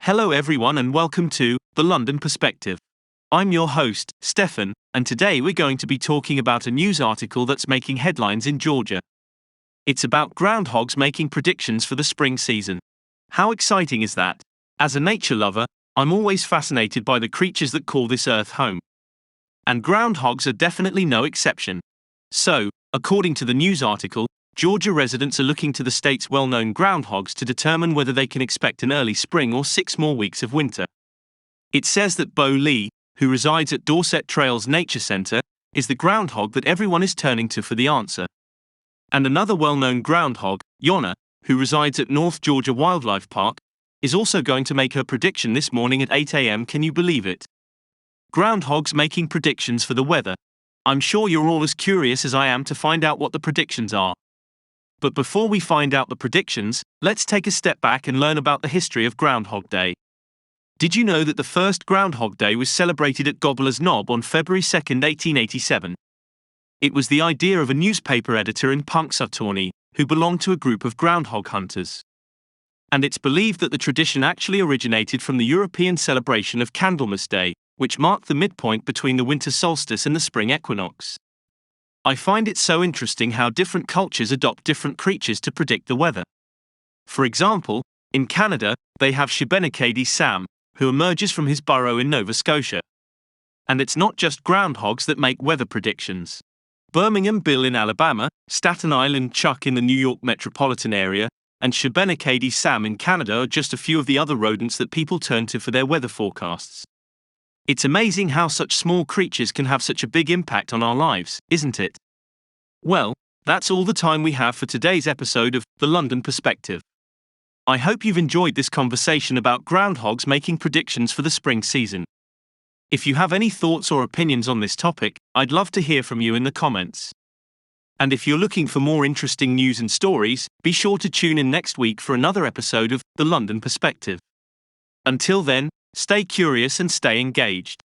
Hello everyone and welcome to The London Perspective. I'm your host, Stefan, and today we're going to be talking about a news article that's making headlines in Georgia. It's about groundhogs making predictions for the spring season. How exciting is that? As a nature lover, I'm always fascinated by the creatures that call this earth home. And groundhogs are definitely no exception. So, according to the news article, Georgia residents are looking to the state's well-known groundhogs to determine whether they can expect an early spring or 6 more weeks of winter. It says that Bo Lee, who resides at Dorset Trails Nature Center, is the groundhog that everyone is turning to for the answer. And another well-known groundhog, Yona, who resides at North Georgia Wildlife Park, is also going to make her prediction this morning at 8 a.m. Can you believe it? Groundhogs making predictions for the weather. I'm sure you're all as curious as I am to find out what the predictions are. But before we find out the predictions, let's take a step back and learn about the history of Groundhog Day. Did you know that the first Groundhog Day was celebrated at Gobbler's Knob on February 2, 1887? It was the idea of a newspaper editor in Punxsutawney, who belonged to a group of groundhog hunters. And it's believed that the tradition actually originated from the European celebration of Candlemas Day, which marked the midpoint between the winter solstice and the spring equinox. I find it so interesting how different cultures adopt different creatures to predict the weather. For example, in Canada, they have Shubenacadie Sam, who emerges from his burrow in Nova Scotia. And it's not just groundhogs that make weather predictions. Birmingham Bill in Alabama, Staten Island Chuck in the New York metropolitan area, and Shubenacadie Sam in Canada are just a few of the other rodents that people turn to for their weather forecasts. It's amazing how such small creatures can have such a big impact on our lives, isn't it? Well, that's all the time we have for today's episode of The London Perspective. I hope you've enjoyed this conversation about groundhogs making predictions for the spring season. If you have any thoughts or opinions on this topic, I'd love to hear from you in the comments. And if you're looking for more interesting news and stories, be sure to tune in next week for another episode of The London Perspective. Until then, stay curious and stay engaged.